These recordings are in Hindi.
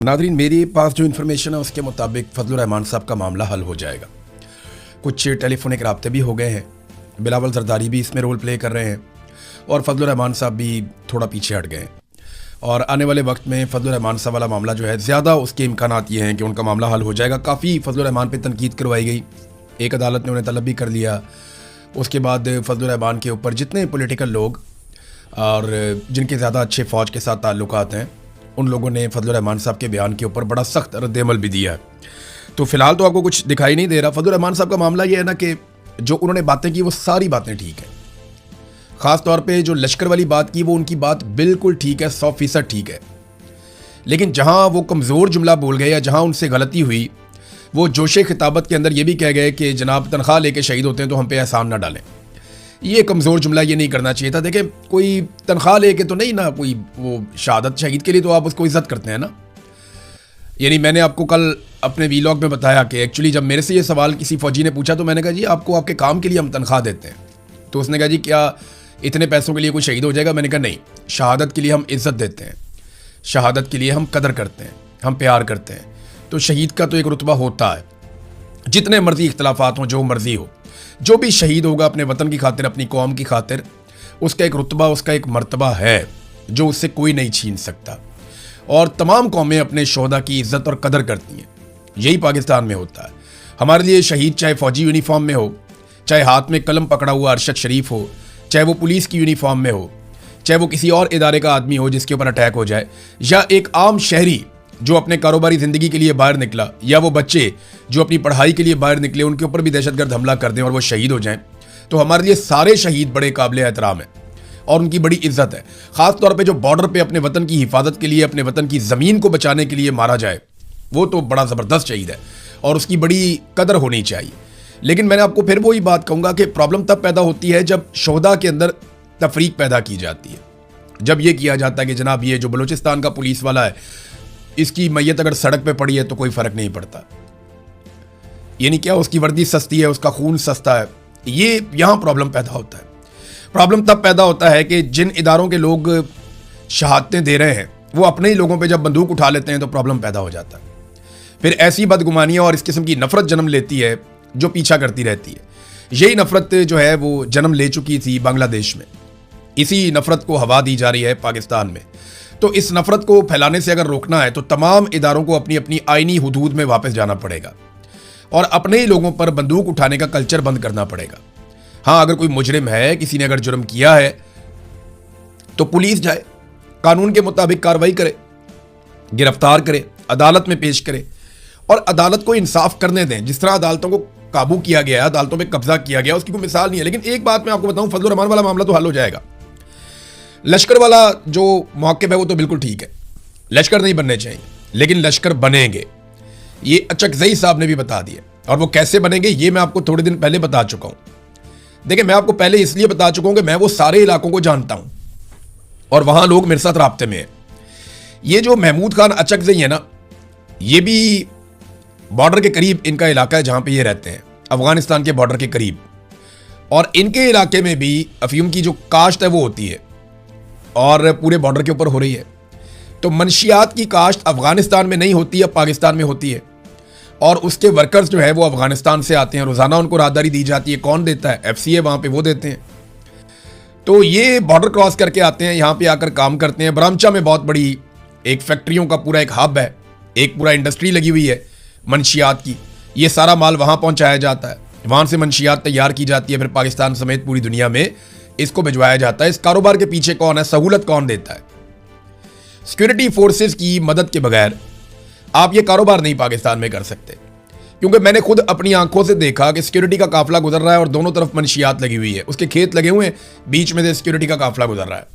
नादरीन, मेरे पास जो इन्फॉर्मेशन है उसके मुताबिक फजलुर रहमान साहब का मामला हल हो जाएगा। कुछ टेलीफोनिक राब्ते भी हो गए हैं, बिलावल जरदारी भी इसमें रोल प्ले कर रहे हैं और फजलुर रहमान साहब भी थोड़ा पीछे हट गए हैं। और आने वाले वक्त में फजलुर रहमान साहब वाला मामला जो है, ज़्यादा उसके इम्कानात ये हैं कि उनका मामला हल हो जाएगा। काफ़ी फजलुर रहमान पे तनकीद करवाई गई, एक अदालत ने उन्हें तलब भी कर लिया। उसके बाद फजलुर रहमान के ऊपर जितने पॉलिटिकल लोग और जिनके ज़्यादा अच्छे फ़ौज के साथ ताल्लुकात हैं, उन लोगों ने फजलुर रहमान साहब के बयान के ऊपर बड़ा सख्त रद्द-ए-अमल भी दिया है। तो फ़िलहाल तो आपको कुछ दिखाई नहीं दे रहा। फजलुर रहमान साहब का मामला ये है ना कि जो उन्होंने बातें की वो सारी बातें ठीक हैं। ख़ास तौर पे जो लश्कर वाली बात की वो उनकी बात बिल्कुल ठीक है, 100% ठीक है। लेकिन जहाँ वो कमज़ोर जुमला बोल गए या जहाँ उनसे गलती हुई, वो जोशे खिताबत के अंदर ये भी कह गए कि जनाब तनख्वाह लेके शहीद होते हैं तो हम पे एहसान ना डालें। ये कमज़ोर जुमला ये नहीं करना चाहिए था। देखें, कोई तनख्वाह लेके तो नहीं ना, कोई वो शहादत शहीद के लिए तो आप उसको इज़्ज़त करते हैं ना। यानी मैंने आपको कल अपने वीलॉग में बताया कि एक्चुअली जब मेरे से ये सवाल किसी फ़ौजी ने पूछा तो मैंने कहा जी आपको आपके काम के लिए हम तनख्वाह देते हैं। तो उसने कहा जी क्या इतने पैसों के लिए कोई शहीद हो जाएगा? मैंने कहा नहीं, शहादत के लिए हम इज़्ज़त देते हैं, शहादत के लिए हम कदर करते हैं, हम प्यार करते हैं। तो शहीद का तो एक रुतबा होता है, जितने मर्जी इख्तलाफात हों, जो मर्जी हो, जो भी शहीद होगा अपने वतन की खातिर, अपनी कौम की खातिर, उसका एक रुतबा, उसका एक मर्तबा है जो उससे कोई नहीं छीन सकता। और तमाम कौमें अपने शोहदा की इज़्ज़त और कदर करती हैं। यही पाकिस्तान में होता है। हमारे लिए शहीद चाहे फ़ौजी यूनिफॉर्म में हो, चाहे हाथ में कलम पकड़ा हुआ अरशद शरीफ हो, चाहे वो पुलिस की यूनिफॉर्म में हो, चाहे वो किसी और इदारे का आदमी हो जिसके ऊपर अटैक हो जाए, या एक आम शहरी जो अपने कारोबारी ज़िंदगी के लिए बाहर निकला, या वो बच्चे जो अपनी पढ़ाई के लिए बाहर निकले, उनके ऊपर भी दहशतगर्द हमला कर दें और वो शहीद हो जाएं, तो हमारे लिए सारे शहीद बड़े काबिल एहतराम हैं और उनकी बड़ी इज्जत है। ख़ास तौर पे जो बॉर्डर पे अपने वतन की हिफाजत के लिए, अपने वतन की ज़मीन को बचाने के लिए मारा जाए, वो तो बड़ा ज़बरदस्त शहीद है और उसकी बड़ी कदर होनी चाहिए। लेकिन मैंने आपको फिर वही बात कहूँगा कि प्रॉब्लम तब पैदा होती है जब शोहदा के अंदर तफरीक पैदा की जाती है। जब ये किया जाता है कि जनाब ये जो बलूचिस्तान का पुलिस वाला है, इसकी मैयत अगर सड़क पे पड़ी है तो कोई फ़र्क नहीं पड़ता। ये नहीं क्या उसकी वर्दी सस्ती है, उसका खून सस्ता है। ये यहाँ प्रॉब्लम पैदा होता है। प्रॉब्लम तब पैदा होता है कि जिन इदारों के लोग शहादतें दे रहे हैं वो अपने ही लोगों पे जब बंदूक उठा लेते हैं तो प्रॉब्लम पैदा हो जाता है। फिर ऐसी बदगुमानियाँ और इस किस्म की नफ़रत जन्म लेती है जो पीछा करती रहती है। यही नफ़रत जो है वो जन्म ले चुकी थी बांग्लादेश में। इसी नफ़रत को हवा दी जा रही है पाकिस्तान में। तो इस नफ़रत को फैलाने से अगर रोकना है तो तमाम इदारों को अपनी अपनी आइनी हुदूद में वापस जाना पड़ेगा और अपने ही लोगों पर बंदूक उठाने का कल्चर बंद करना पड़ेगा। हाँ, अगर कोई मुजरिम है, किसी ने अगर जुर्म किया है तो पुलिस जाए, कानून के मुताबिक कार्रवाई करे, गिरफ्तार करे, अदालत में पेश करे और अदालत को इंसाफ करने दें। जिस तरह अदालतों को काबू किया गया, अदालतों में कब्जा किया गया, उसकी कोई मिसाल नहीं है। लेकिन एक बात मैं आपको बताऊं, फजलुर रहमान वाला मामला तो हल हो जाएगा। लश्कर वाला जो मौक़िफ़ है वो तो बिल्कुल ठीक है, लश्कर नहीं बनने चाहिए, लेकिन लश्कर बनेंगे। ये अचकज़ई साहब ने भी बता दिया और वो कैसे बनेंगे ये मैं आपको थोड़े दिन पहले बता चुका हूँ। देखिए, मैं आपको पहले इसलिए बता चुका हूँ कि मैं वो सारे इलाकों को जानता हूँ और वहाँ लोग मेरे साथ राब्ते में हैं। ये जो महमूद खान अचकज़ई है ना, ये भी बॉर्डर के करीब इनका इलाका है जहाँ पे ये रहते हैं, अफ़गानिस्तान के बॉर्डर के करीब। और इनके इलाके में भी अफ़ीम की जो काश्त है वो होती है और पूरे बॉर्डर के ऊपर हो रही है। तो मनशियात की काश्त अफ़गानिस्तान में नहीं होती है, पाकिस्तान में होती है और उसके वर्कर्स जो है वो अफ़गानिस्तान से आते हैं। रोज़ाना उनको राहदारी दी जाती है। कौन देता है? FCA वहाँ पे वो देते हैं। तो ये बॉर्डर क्रॉस करके आते हैं, यहाँ पे आकर काम करते हैं। बरामचा में बहुत बड़ी एक फैक्ट्रियों का पूरा एक हब है, एक पूरा इंडस्ट्री लगी हुई है मनशियात की। ये सारा माल वहाँ पहुँचाया जाता है, वहाँ से मनशियात तैयार की जाती है, फिर पाकिस्तान समेत पूरी दुनिया में इसको भिजवाया जाता है। इस कारोबार के पीछे कौन है? सहूलत कौन देता है? सिक्योरिटी फोर्सेस की मदद के बगैर आप ये कारोबार नहीं पाकिस्तान में कर सकते, क्योंकि मैंने खुद अपनी आंखों से देखा कि सिक्योरिटी का काफिला गुजर रहा है और दोनों तरफ मनशियात लगी हुई है, उसके खेत लगे हुए हैं, बीच में से सिक्योरिटी का काफिला गुजर रहा है।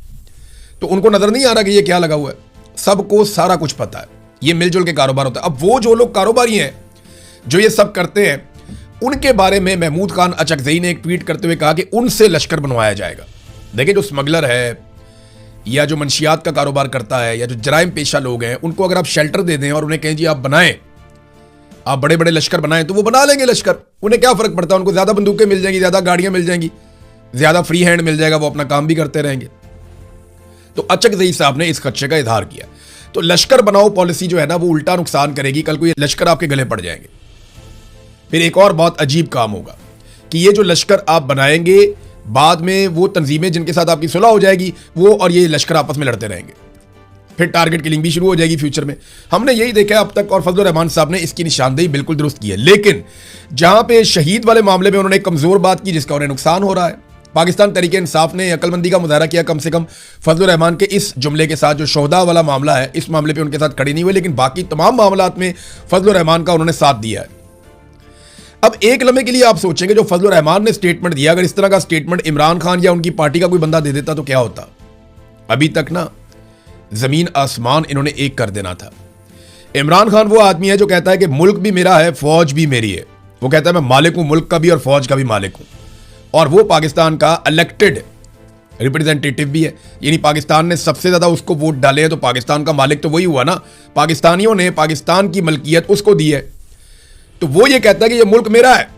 तो उनको नजर नहीं आ रहा कि ये क्या लगा हुआ है। सबको सारा कुछ पता है। ये मिलजुल के कारोबार होता है। अब वो जो लोग कारोबारी हैं जो ये सब करते हैं, उनके बारे में महमूद खान अचकज़ई ने एक ट्वीट करते हुए कहा कि उनसे लश्कर बनवाया जाएगा। देखिए, जो स्मगलर है या जो मनशियात का कारोबार करता है या जो जराइम पेशा लोग हैं, उनको अगर आप शेल्टर दे दें और उन्हें कहें जी आप बनाएं, आप बड़े बड़े लश्कर बनाएं, तो वो बना लेंगे लश्कर। उन्हें क्या फ़र्क पड़ता है? उनको ज़्यादा बंदूकें मिल जाएंगी, ज़्यादा गाड़ियाँ मिल जाएंगी, ज़्यादा फ्री हैंड मिल जाएगा, वो अपना काम भी करते रहेंगे। तो अचकज़ई साहब ने इस खदशे का इजहार किया। तो लश्कर बनाओ पॉलिसी जो है ना वो उल्टा नुकसान करेगी। कल को ये लश्कर आपके गले पड़ जाएंगे। फिर एक और बहुत अजीब काम होगा कि ये जो लश्कर आप बनाएंगे, बाद में वो तंजीमें जिनके साथ आपकी सुलह हो जाएगी, वो और ये लश्कर आपस में लड़ते रहेंगे। फिर टारगेट किलिंग भी शुरू हो जाएगी फ्यूचर में। हमने यही देखा है अब तक, और फजलुर रहमान साहब ने इसकी निशानदेही बिल्कुल दुरुस्त की है। लेकिन जहां पे शहीद वाले मामले में उन्होंने एक कमजोर बात की जिसका उन्हें नुकसान हो रहा है, पाकिस्तान तहरीके इंसाफ ने अक्लमंदी का मुजाहरा किया कम से कम फजलुर रहमान के इस जुमले के साथ। जो शोहदा वाला मामला है, इस मामले पर उनके साथ खड़े नहीं हुए, लेकिन बाकी तमाम मामलात में फजलुर रहमान का उन्होंने साथ दिया है। अब एक लम्हे के लिए आप सोचेंगे जो फजलुर रहमान ने स्टेटमेंट दिया, अगर इस तरह का स्टेटमेंट इमरान खान या उनकी पार्टी का कोई बंदा दे देता तो क्या होता। अभी तक ना जमीन आसमान इन्होंने एक कर देना था। इमरान खान वो आदमी है जो कहता है कि मुल्क भी मेरा है, फौज भी मेरी है। वो कहता है मैं मालिक हूं मुल्क का भी और फौज का भी मालिक हूं। और वो पाकिस्तान का इलेक्टेड रिप्रेजेंटेटिव भी है, यानी पाकिस्तान ने सबसे ज्यादा उसको वोट डाले हैं, तो पाकिस्तान का मालिक तो वही हुआ ना। पाकिस्तानियों ने पाकिस्तान की मलकियत उसको दी है, तो वो ये कहता है कि ये मुल्क मेरा है,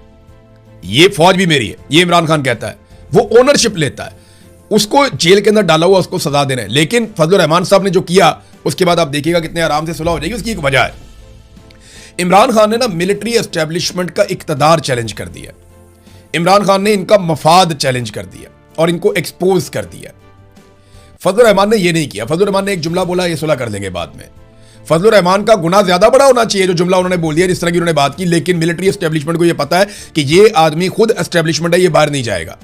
ये फौज भी मेरी है। ये इमरान खान कहता है, वो ओनरशिप लेता है। उसको जेल के अंदर डाला हुआ उसको सजा देना है। लेकिन फजलुर रहमान साहब ने जो किया उसके बाद आप देखिएगा कितने आराम से सुलह हो जाएगी। उसकी एक वजह है, इमरान खान ने ना मिलिट्री एस्टेब्लिशमेंट का इक्तदार चैलेंज कर दिया। इमरान खान ने इनका मफाद चैलेंज कर दिया और इनको एक्सपोज कर दिया। फजलुर रहमान ने यह नहीं किया। फजलुर रहमान ने एक जुमला बोला, ये सुलह कर लेंगे बाद में। फजलुर रहमान का गुनाह ज्यादा बड़ा होना चाहिए जो जुमला उन्होंने बोल दिया, जिस तरह की उन्होंने बात की। लेकिन मिलिट्री एस्टेब्लिशमेंट को यह पता है कि ये आदमी खुद एस्टेब्लिशमेंट है, ये बाहर नहीं जाएगा।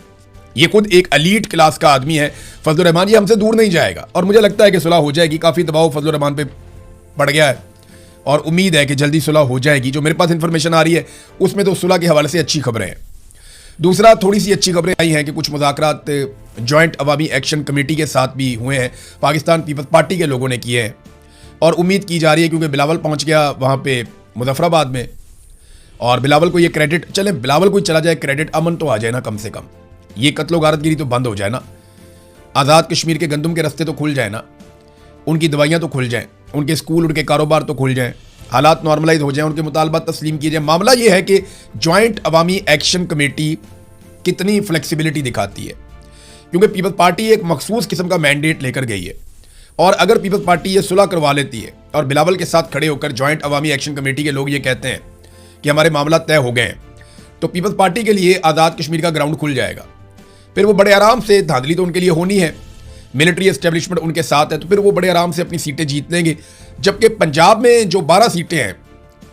ये खुद एक एलीट क्लास का आदमी है फजलुर रहमान, ये हमसे दूर नहीं जाएगा। और मुझे लगता है कि सुलह हो जाएगी। काफी दबाव फजलुर रहमान पे पड़ गया है और उम्मीद है कि जल्दी सुलह हो जाएगी। जो मेरे पास इंफॉर्मेशन आ रही है उसमें तो सुलह के हवाले से अच्छी खबरें हैं। दूसरा, थोड़ी सी अच्छी खबरें आई हैं कि कुछ मुज़ाकरात जॉइंट अवामी एक्शन कमेटी के साथ भी हुए हैं, पाकिस्तान पीपल्स पार्टी के लोगों ने किए हैं। और उम्मीद की जा रही है, क्योंकि बिलावल पहुंच गया वहां पे मुजफ्फराबाद में, और बिलावल को ये क्रेडिट, चले बिलावल को चला जाए क्रेडिट, अमन तो आ जाए ना कम से कम। ये कत्लो गारतगिरी तो बंद हो जाए ना, आज़ाद कश्मीर के गंदम के रास्ते तो खुल जाए ना, उनकी दवाइयाँ तो खुल जाएं, उनके स्कूल उनके कारोबार तो खुल जाएं, हालात नॉर्मलाइज हो जाएं, उनके मुतालबात तस्लीम किए जाएं। मामला ये है कि जॉइंट अवामी एक्शन कमेटी कितनी फ्लेक्सिबिलिटी दिखाती है, क्योंकि पीपल्स पार्टी एक मखसूस किस्म का मैंडेट लेकर गई है। और अगर पीपल्स पार्टी ये सुलह करवा लेती है और बिलावल के साथ खड़े होकर जॉइंट अवामी एक्शन कमेटी के लोग ये कहते हैं कि हमारे मामला तय हो गए हैं, तो पीपल्स पार्टी के लिए आज़ाद कश्मीर का ग्राउंड खुल जाएगा। फिर वो बड़े आराम से, धांधली तो उनके लिए होनी है, मिलिट्री एस्टेब्लिशमेंट उनके साथ है, तो फिर वो बड़े आराम से अपनी सीटें जीत लेंगे। जबकि पंजाब में जो 12 सीटें हैं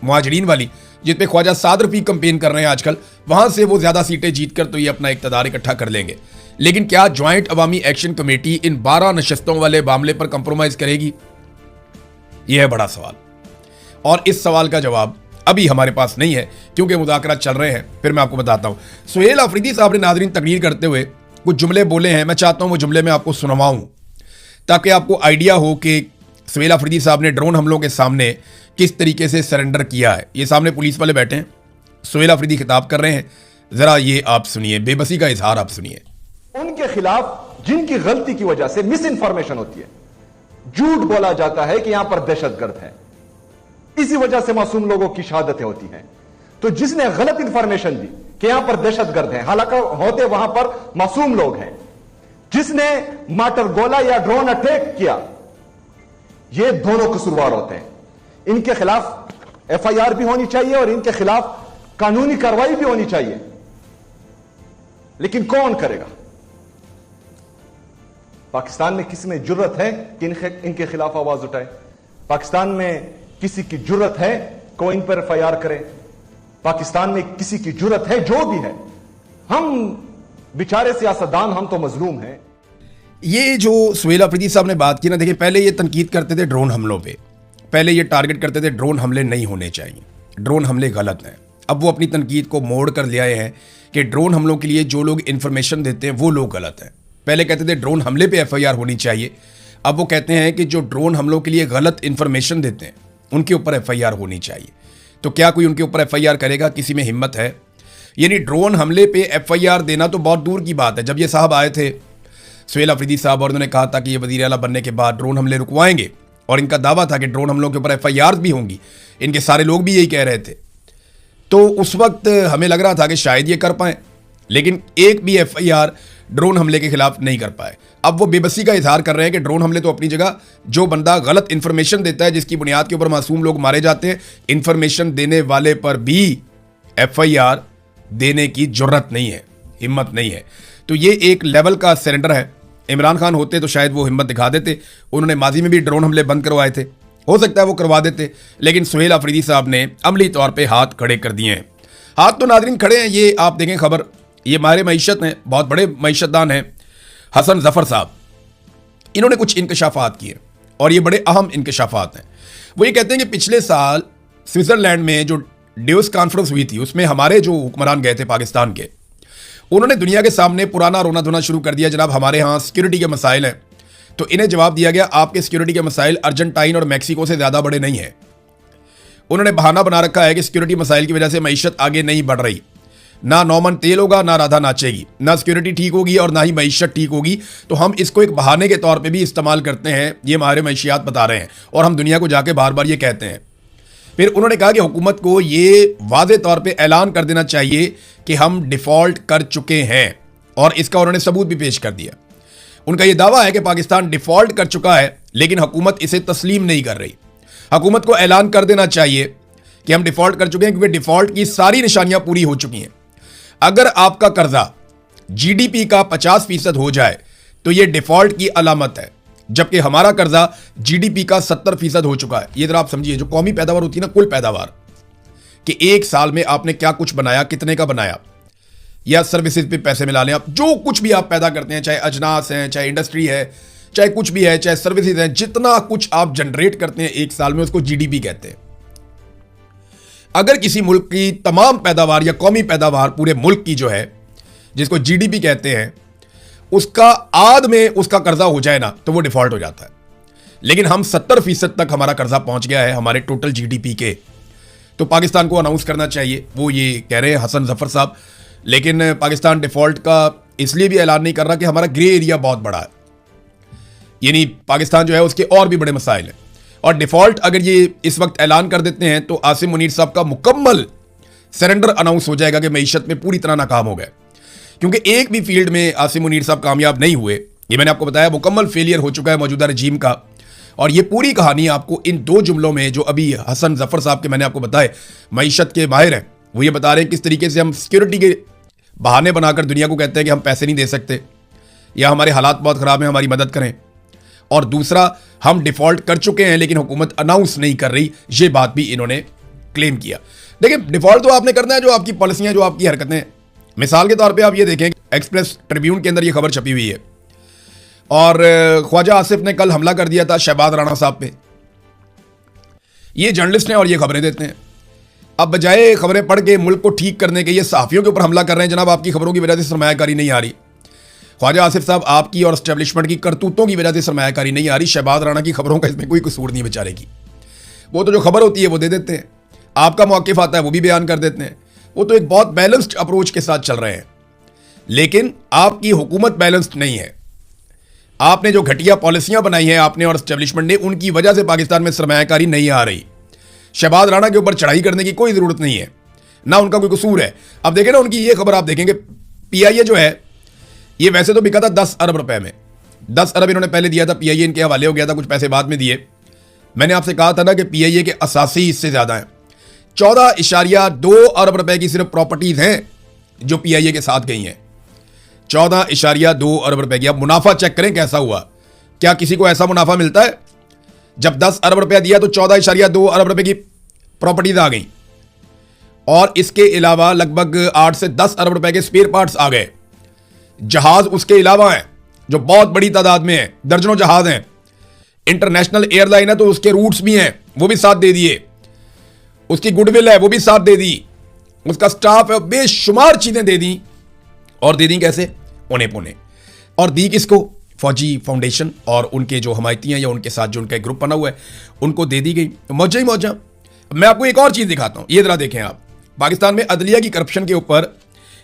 मुहाजिरीन वाली, जिस पे ख्वाजा साद रफीक कंपेन कर रहे हैं आजकल, वहां से वो ज्यादा सीटें जीत कर तो ये अपना इक्तदार इकट्ठा कर लेंगे। लेकिन क्या ज्वाइंट अवामी एक्शन कमेटी इन 12 नशस्तों वाले मामले पर कंप्रोमाइज करेगी? यह है बड़ा सवाल, और इस सवाल का जवाब अभी हमारे पास नहीं है, क्योंकि मुज़ाकरात चल रहे हैं। फिर मैं आपको बताता हूं। सुहेल अफरीदी साहब ने नाज़रीन तकरीर करते हुए कुछ जुमले बोले हैं, मैं चाहता हूं वो जुमले मैं आपको सुनवाऊं ताकि आपको आइडिया हो कि सुहेल अफरीदी साहब ने ड्रोन हमलों के सामने किस तरीके से सरेंडर किया है। ये सामने पुलिस वाले बैठे हैं, सुहेल अफरीदी खिताब कर रहे हैं, जरा ये आप सुनिए, बेबसी का इजहार आप सुनिए। उनके खिलाफ जिनकी गलती की वजह से मिस इन्फॉर्मेशन होती है, झूठ बोला जाता है कि यहां पर दहशतगर्द है, इसी वजह से मासूम लोगों की शहादतें होती हैं। तो जिसने गलत इंफॉर्मेशन दी कि यहां पर दहशतगर्द हैं, हालांकि होते वहां पर मासूम लोग हैं, जिसने माटर गोला या ड्रोन अटैक किया, ये दोनों कसूरवार होते हैं। इनके खिलाफ एफआईआर भी होनी चाहिए और इनके खिलाफ कानूनी कार्रवाई भी होनी चाहिए। लेकिन कौन करेगा? पाकिस्तान में किसी में जुर्रत है कि इनके खिलाफ आवाज उठाए? पाकिस्तान में किसी की जुर्रत है को इन पर एफआईआर करे? पाकिस्तान में किसी की जुर्रत है, जो भी है, हम बेचारे सियासतदान, हम तो मजलूम हैं। ये जो सुहेल अफरीदी साहब ने बात की ना, देखिए पहले ये तनकीद करते थे ड्रोन हमलों पे, पहले ये टारगेट करते थे ड्रोन हमले नहीं होने चाहिए, ड्रोन हमले गलत हैं। अब वो अपनी तनकीद को मोड़ कर ले आए हैं कि ड्रोन हमलों के लिए जो लोग इन्फॉर्मेशन देते हैं वो लोग गलत हैं। पहले कहते थे ड्रोन हमले पे एफआईआर होनी चाहिए, अब वो कहते हैं कि जो ड्रोन हमलों के लिए गलत इन्फॉर्मेशन देते हैं उनके ऊपर एफआईआर होनी चाहिए। तो क्या कोई उनके ऊपर एफआईआर करेगा? किसी में हिम्मत है? यानी ड्रोन हमले पे एफआईआर देना तो बहुत दूर की बात है। जब ये साहब आए थे सुहेल अफरीदी साहब, और उन्होंने कहा था कि ये वज़ीर आला बनने के बाद ड्रोन हमले रुकवाएंगे, और इनका दावा था कि ड्रोन हमलों के ऊपर एफआईआर भी होंगी, इनके सारे लोग भी यही कह रहे थे, तो उस वक्त हमें लग रहा था कि शायद ये कर पाएं। लेकिन एक भी एफआईआर ड्रोन हमले के खिलाफ नहीं कर पाए। अब वो बेबसी का इजहार कर रहे हैं कि ड्रोन हमले तो अपनी जगह, जो बंदा गलत इंफॉर्मेशन देता है जिसकी बुनियाद के ऊपर मासूम लोग मारे जाते हैं, इंफॉर्मेशन देने वाले पर भी FIR देने की जरूरत नहीं है, हिम्मत नहीं है। तो ये एक लेवल का सरेंडर है। इमरान खान होते तो शायद वो हिम्मत दिखा देते। उन्होंने माजी में भी ड्रोन हमले बंद करवाए थे, हो सकता है वो करवा देते, लेकिन सुहेल अफरीदी साहब ने अमली तौर पे हाथ खड़े कर दिए हैं। हाथ तो नाजरीन खड़े हैं, ये आप देखें खबर, ये माहिर मईशत हैं, बहुत बड़े मईशतदान हैं, हसन जफर साहब। इन्होंने कुछ इंकशाफात किए और ये बड़े अहम इंकशाफात हैं। वो ये कहते हैं कि पिछले साल स्विट्जरलैंड में जो डेवोस कॉन्फ्रेंस हुई थी, उसमें हमारे जो हुक्मरान गए थे पाकिस्तान के, उन्होंने दुनिया के सामने पुराना रोना धोना शुरू कर दिया, जनाब हमारे यहाँ सिक्योरिटी के मसाइल हैं। तो इन्हें जवाब दिया गया, आपके सिक्योरिटी के मसाइल अर्जेंटाइन और मैक्सिको से ज़्यादा बड़े नहीं हैं। उन्होंने बहाना बना रखा है कि सिक्योरिटी मसाइल की वजह से मईशत आगे नहीं बढ़ रही, ना नौमन तेल होगा, ना राधा नाचेगी, ना सिक्योरिटी ठीक होगी और ना ही मईशत ठीक होगी। तो हम इसको एक बहाने के तौर पे भी इस्तेमाल करते हैं, ये हमारे मैशियात बता रहे हैं और हम दुनिया को जाके बार बार ये कहते हैं। फिर उन्होंने कहा कि हुकूमत को ये वाज़े तौर पे ऐलान कर देना चाहिए कि हम डिफ़ॉल्ट कर चुके हैं, और इसका उन्होंने सबूत भी पेश कर दिया। उनका ये दावा है कि पाकिस्तान डिफ़ॉल्ट कर चुका है, लेकिन हुकूमत इसे तस्लीम नहीं कर रही। हुकूमत को ऐलान कर देना चाहिए कि हम डिफ़ॉल्ट कर चुके हैं, क्योंकि डिफ़ॉल्ट की सारी निशानियां पूरी हो चुकी हैं। अगर आपका कर्जा GDP का 50% हो जाए तो यह डिफ़ॉल्ट की अलामत है, जबकि हमारा कर्जा GDP का 70% हो चुका है। ये जरा आप समझिए, जो कौमी पैदावार होती है ना, कुल पैदावार, कि एक साल में आपने क्या कुछ बनाया, कितने का बनाया, या सर्विसेज पे पैसे मिला लें आप, जो कुछ भी आप पैदा करते हैं, चाहे अजनास हैं, चाहे इंडस्ट्री है, चाहे कुछ भी है, चाहे सर्विसेज हैं, जितना कुछ आप जनरेट करते हैं एक साल में, उसको GDP कहते हैं। अगर किसी मुल्क की तमाम पैदावार या कौमी पैदावार पूरे मुल्क की जो है, जिसको GDP कहते हैं, उसका आध में उसका कर्जा हो जाए ना, तो वो डिफॉल्ट हो जाता है। लेकिन हम 70% तक हमारा कर्जा पहुंच गया है हमारे टोटल GDP के। तो पाकिस्तान को अनाउंस करना चाहिए, वो ये कह रहे हैं हसन जफर साहब। लेकिन पाकिस्तान डिफॉल्ट का इसलिए भी ऐलान नहीं कर रहा कि हमारा ग्रे एरिया बहुत बड़ा है, यानी पाकिस्तान जो है उसके और भी बड़े मसाइल हैं। और डिफॉल्ट अगर ये इस वक्त ऐलान कर देते हैं तो आसिम मुनीर साहब का मुकम्मल सरेंडर अनाउंस हो जाएगा कि मईशत में पूरी तरह नाकाम हो गए। क्योंकि एक भी फील्ड में आसिम मुनीर साहब कामयाब नहीं हुए, ये मैंने आपको बताया, मुकम्मल फेलियर हो चुका है मौजूदा रजीम का। और ये पूरी कहानी आपको इन 2 जुमलों में, जो अभी हसन जफर साहब के मैंने आपको बताए, मईशत के माहिर हैं, वो ये बता रहे हैं किस तरीके से हम सिक्योरिटी के बहाने बनाकर दुनिया को कहते हैं कि हम पैसे नहीं दे सकते, या हमारे हालात बहुत ख़राब हैं, हमारी मदद करें। और दूसरा, हम डिफ़ॉल्ट कर चुके हैं लेकिन हुकूमत अनाउंस नहीं कर रही, ये बात भी इन्होंने क्लेम किया। देखिए, डिफ़ॉल्ट तो आपने करना है, जो आपकी पॉलिसियाँ, जो आपकी हरकतें। मिसाल के तौर पे आप ये देखें, एक्सप्रेस ट्रिब्यून के अंदर ये खबर छपी हुई है, और ख्वाजा आसिफ ने कल हमला कर दिया था शहबाज राणा साहब पे। ये जर्नलिस्ट हैं और ये खबरें देते हैं। अब बजाय खबरें पढ़ के मुल्क को ठीक करने के, ये सहाफ़ियों के ऊपर हमला कर रहे हैं। जनाब, आपकी खबरों की वजह से सरमायाकारी नहीं आ रही। ख्वाजा आसिफ साहब, आपकी और एस्टेब्लिशमेंट की करतूतों की वजह से सरमायाकारी नहीं आ रही। शहबाज राणा की खबरों का इसमें कोई कसूर नहीं बेचारे की। वो तो जो खबर होती है वो दे देते हैं, आपका मौक़िफ़ आता है वो भी बयान कर देते हैं। वो तो एक बहुत बैलेंस्ड अप्रोच के साथ चल रहे हैं। लेकिन आपकी हुकूमत बैलेंस्ड नहीं है। आपने जो घटिया पॉलिसियां बनाई हैं, आपने और एस्टेब्लिशमेंट ने, उनकी वजह से पाकिस्तान में सरमायाकारी नहीं आ रही। शहबाज राणा के ऊपर चढ़ाई करने की कोई ज़रूरत नहीं है, ना उनका कोई कसूर है। अब देखें ना, उनकी ये खबर आप देखेंगे, PIA जो है, ये वैसे तो बिका था 10 अरब रुपए में। 10 अरब इन्होंने पहले दिया था, PIA इनके हवाले हो गया था, कुछ पैसे बाद में दिए। मैंने आपसे कहा था ना कि PIA के असासी हिस्से ज़्यादा हैं। 14.2 अरब रुपए की सिर्फ प्रॉपर्टीज़ हैं जो PIA के साथ गई हैं। 14.2 अरब रुपए की। अब मुनाफा चेक करें कैसा हुआ। क्या किसी को ऐसा मुनाफा मिलता है? जब 10 अरब रुपया दिया तो 14.2 अरब रुपए की प्रॉपर्टीज आ गई, और इसके अलावा लगभग 8 से 10 अरब रुपए के स्पेयर पार्ट्स आ गए। जहाज उसके अलावा हैं जो बहुत बड़ी तादाद में हैं, दर्जनों जहाज हैं। इंटरनेशनल एयरलाइन है तो उसके रूट्स भी हैं, वो भी साथ दे दिए। उसकी गुडविल है, वो भी साथ दे दी। उसका स्टाफ है, बेशुमार चीजें दे दी। और दे दी कैसे? औने पौने। और दी किसको? फौजी फाउंडेशन और उनके जो हमायती हैं या उनके साथ जो उनका एक ग्रुप बना हुआ है, उनको दे दी गई। मौजा ही मौजा। मैं आपको एक और चीज़ दिखाता हूँ, ये जरा देखें आप। पाकिस्तान में अदलिया की करप्शन के ऊपर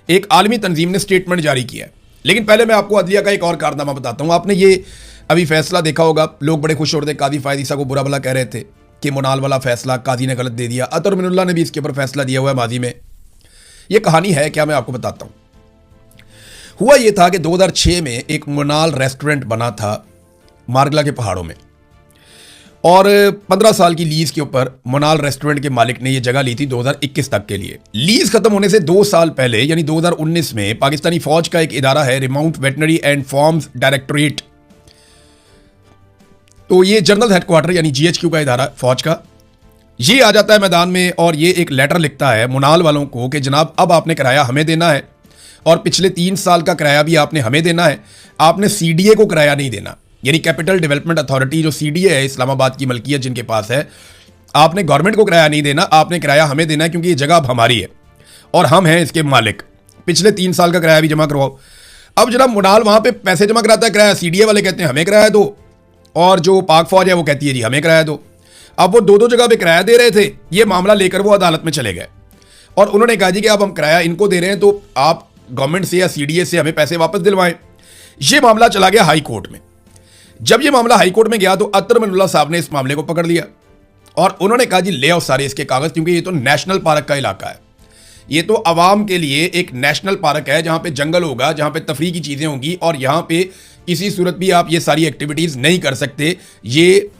एक आलमी तंजीम ने स्टेटमेंट जारी किया है। लेकिन पहले मैं आपको अदलिया का एक और कारनामा बताता हूँ। आपने ये अभी फैसला देखा होगा, लोग बड़े खुश हो रहे थे, काजी फायद ईसा को बुरा भला कह रहे थे कि मुनाल वाला फैसला काजी ने गलत दे दिया। अतर मिनुल्लाह ने भी इसके ऊपर फैसला दिया हुआ है माजी में। ये कहानी है क्या, मैं आपको बताता हूँ। हुआ ये था कि 2006 में एक मुनाल रेस्टोरेंट बना था मारगला के पहाड़ों में, और 15 साल की लीज के ऊपर मुनाल रेस्टोरेंट के मालिक ने ये जगह ली थी 2021 तक के लिए। लीज खत्म होने से 2 साल पहले यानी 2019 में पाकिस्तानी फौज का एक इदारा है remount veterinary and farms directorate, तो ये जनरल हेडक्वार्टर यानी जीएचक्यू का इदारा फौज का, ये आ जाता है मैदान में और ये एक लेटर लिखता है मुनाल वालों को कि जनाब अब आपने किराया हमें देना है और पिछले 3 साल का किराया भी आपने हमें देना है, आपने सीडीए को किराया नहीं देना, यानी कैपिटल डेवलपमेंट अथॉरिटी जो सीडीए है इस्लामाबाद की मलकियत जिनके पास है, आपने गवर्नमेंट को किराया नहीं देना, आपने किराया हमें देना है क्योंकि ये जगह अब हमारी है और हम हैं इसके मालिक, पिछले 3 साल का किराया भी जमा करवाओ। अब जनाब मुनाल वहां पे पैसे जमा कराता है, किराया सीडीए वाले कहते हैं हमें किराया दो, और जो पाक फौज है वो कहती है जी हमें किराया दो। अब वो 2 जगह पे किराया दे रहे थे, ये मामला लेकर वो अदालत में चले गए और उन्होंने कहा जी कि अब हम किराया इनको दे रहे हैं तो आप गवर्नमेंट से या सीडीए से हमें पैसे वापस दिलवाएं। ये मामला चला गया हाई कोर्ट में। जब ये मामला हाई कोर्ट में गया तो अतर मिनुल्लाह साहब ने इस मामले को पकड़ लिया और उन्होंने कहा जी ले आओ सारे इसके कागज, क्योंकि ये तो नेशनल पार्क का इलाका है, ये तो आवाम के लिए एक नेशनल पार्क है जहां पे जंगल होगा, जहां पे तफरी की चीजें होंगी और यहां पे किसी सूरत भी आप ये सारी एक्टिविटीज नहीं कर सकते, ये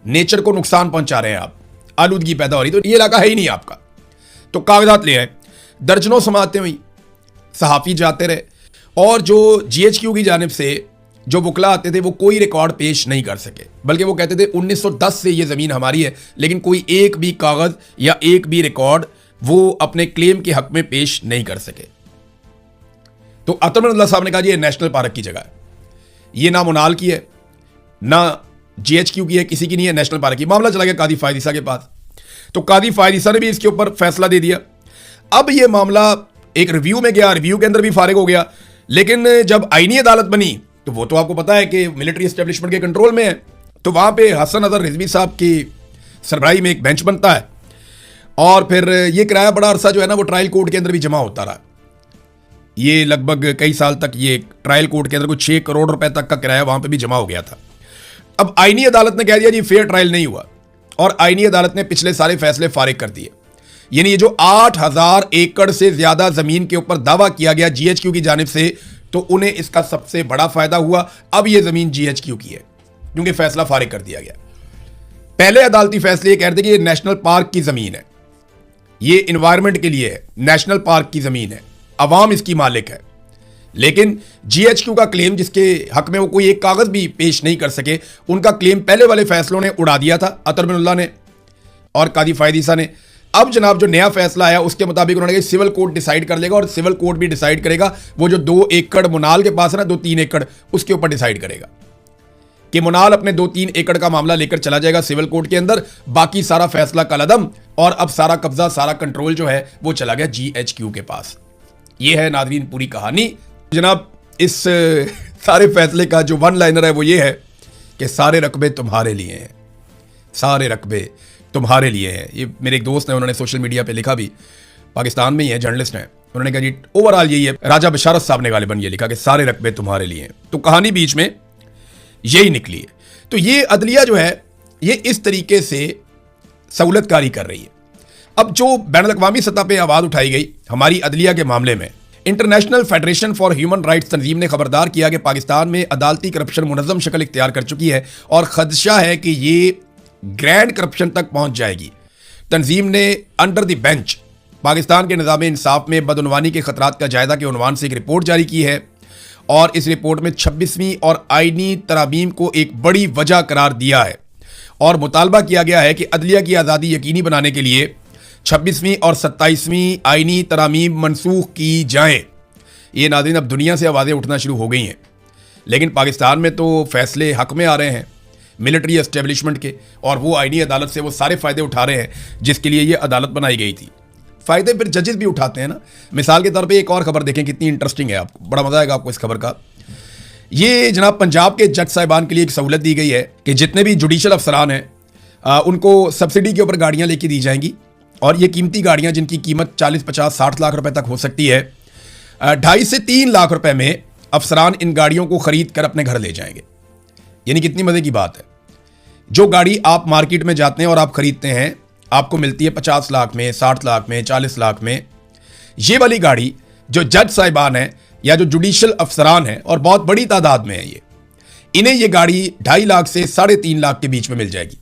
नेचर को नुकसान पहुंचा रहे हैं आप, आलूदगी पैदा हो रही, तो ये इलाका है ही नहीं आपका। तो कागजात ले आए, दर्जनों समातें हुई, सहाफ़ी जाते रहे और जो जीएचक्यू की जानिब से जो वकला आते थे वो कोई रिकॉर्ड पेश नहीं कर सके, बल्कि वो कहते थे 1910 से ये ज़मीन हमारी है, लेकिन कोई एक भी कागज़ या एक भी रिकॉर्ड वो अपने क्लेम के हक में पेश नहीं कर सके। तो अतर मिनुल्लाह साहब ने कहा जी ये नेशनल पार्क की जगह है, ये ना मुनाल की है ना जीएचक्यू की है, किसी की नहीं है, नेशनल पार्क की। मामला चला गया कादी फायद ईसा के पास, तो कादी फायद ईसा ने भी इसके ऊपर फैसला दे दिया। अब ये मामला एक रिव्यू में गया, रिव्यू के अंदर भी फारिग हो गया, लेकिन जब आईनी अदालत बनी तो वो तो आपको पता है कि मिलिट्री एस्टेब्लिशमेंट के कंट्रोल में है, तो वहां पे हसन अजहर रिजवी साहब की सरबराही में एक बेंच बनता है और फिर ये किराया बड़ा अरसा जो है ना वो ट्रायल कोर्ट के अंदर भी जमा होता रहा। ये लगभग कई साल तक ये ट्रायल कोर्ट के अंदर कुछ 6 करोड़ रुपए तक का किराया वहां पे भी जमा हो गया था। अब आईनी अदालत ने कह दिया जी फेयर ट्रायल नहीं हुआ और आईनी अदालत ने पिछले सारे फैसले फारिग कर दिए, यानी ये जो 8000 एकड़ से ज्यादा जमीन के ऊपर दावा किया गया जीएचक्यू की जानिब से, तो उन्हें इसका सबसे बड़ा फायदा हुआ। अब ये जमीन जीएचक्यू की है क्योंकि फैसला फारिग कर दिया गया। पहले अदालती फैसले ये कहते कि ये नेशनल पार्क की जमीन है, ये इन्वायरमेंट के लिए है, नेशनल पार्क की जमीन है, अवाम इसकी मालिक है, लेकिन जीएचक्यू का क्लेम जिसके हक में वो कोई एक कागज भी पेश नहीं कर सके, उनका क्लेम पहले वाले फैसलों ने उड़ा दिया था, अतर मिनुल्लाह ने और कादी फायद ईसा ने। अब जनाब जो नया फैसला आया उसके मुताबिक उन्होंने कहा सिविल कोर्ट डिसाइड कर लेगा और सिविल कोर्ट भी डिसाइड करेगा, वो जो 2 एकड़ मुनाल के पास है ना, 2-3 एकड़, उसके ऊपर डिसाइड करेगा कि मुनाल अपने 2-3 एकड़ का मामला लेकर चला जाएगा सिविल कोर्ट के अंदर, बाकी सारा फैसला कलअदम और अब सारा कब्जा सारा कंट्रोल जो है वो चला गया जीएचक्यू के पास। ये है नाज़रीन पूरी कहानी। जनाब इस सारे फैसले का जो वन लाइनर है वो ये है कि सारे रकबे तुम्हारे लिए हैं, सारे रकबे तुम्हारे लिए हैं। ये मेरे एक दोस्त हैं, उन्होंने सोशल मीडिया पे लिखा भी, पाकिस्तान में ही है, जर्नलिस्ट हैं, उन्होंने कहा जी ओवरऑल यही है, राजा बशारत साहब ने गालिबन ये लिखा कि सारे रकबे तुम्हारे लिए हैं। तो कहानी बीच में यही निकली है। तो ये अदलिया जो है ये इस तरीके से सहूलतकारी कर रही है। अब जो बैनुल-अक़वामी सतह पर आवाज़ उठाई गई हमारी अदलिया के मामले में, international federation for human rights तंजीम ने खबरदार किया कि पाकिस्तान में अदालती करप्शन मुनज़्ज़म शक्ल इख्तियार कर चुकी है और खदशा है कि ये ग्रैंड करप्शन तक पहुंच जाएगी। तंजीम ने अंडर द बेंच पाकिस्तान के निज़ाम इंसाफ में बदउनवानी के खतरात का जायजा के उन्वान से एक रिपोर्ट जारी की है और इस रिपोर्ट में 26वीं और आईनी तरामीम को एक बड़ी वजह करार दिया है और मुतालबा किया गया है कि अदलिया की आज़ादी यकीनी बनाने के लिए 26वीं और 27वीं आईनी तरामीम मनसूख की जाएं। ये नाज़रीन अब दुनिया से आवाज़ें उठना शुरू हो गई हैं, लेकिन पाकिस्तान में तो फैसले हक में आ रहे हैं मिलिट्री एस्टेब्लिशमेंट के और वो आईनी अदालत से वो सारे फ़ायदे उठा रहे हैं जिसके लिए ये अदालत बनाई गई थी। फ़ायदे फिर जजेस भी उठाते हैं ना। मिसाल के तौर पे एक और खबर देखें, कितनी इंटरेस्टिंग है, आपको बड़ा मज़ा आएगा आपको इस खबर का। ये जनाब पंजाब के जज साहिबान के लिए एक सहूलत दी गई है कि जितने भी जुडिशल अफसरान हैं उनको सब्सिडी के ऊपर गाड़ियाँ लेके दी जाएंगी और ये कीमती गाड़ियाँ जिनकी कीमत 40, 50, 60 लाख रुपए तक हो सकती है, 2.5 से 3 लाख रुपए में अफसरान इन गाड़ियों को खरीद कर अपने घर ले जाएंगे। यानी कितनी मज़े की बात है। जो गाड़ी आप मार्केट में जाते हैं और आप खरीदते हैं आपको मिलती है 50 लाख में, 60 लाख में, 40 लाख में, ये वाली गाड़ी जो जज साहिबान हैं या जो जुडिशियल अफसरान हैं, और बहुत बड़ी तादाद में है ये, इन्हें ये गाड़ी 2.5 लाख से 3.5 लाख के बीच में मिल जाएगी।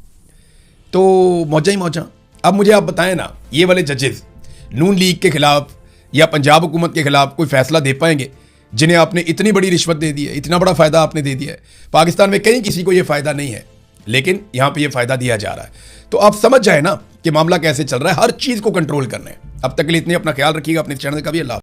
तो मौजा ही मौजा। अब मुझे आप बताएं ना, ये वाले जजेस नून लीग के खिलाफ या पंजाब हुकूमत के खिलाफ कोई फैसला दे पाएंगे जिन्हें आपने इतनी बड़ी रिश्वत दे दी है, इतना बड़ा फ़ायदा आपने दे दिया है। पाकिस्तान में कहीं किसी को ये फ़ायदा नहीं है, लेकिन यहाँ पे ये फ़ायदा दिया जा रहा है। तो आप समझ जाए ना कि मामला कैसे चल रहा है। हर चीज़ को कंट्रोल करना है। अब तक के लिए इतने, अपना ख्याल रखिएगा, अपने चैनल का भी। अल्लाह।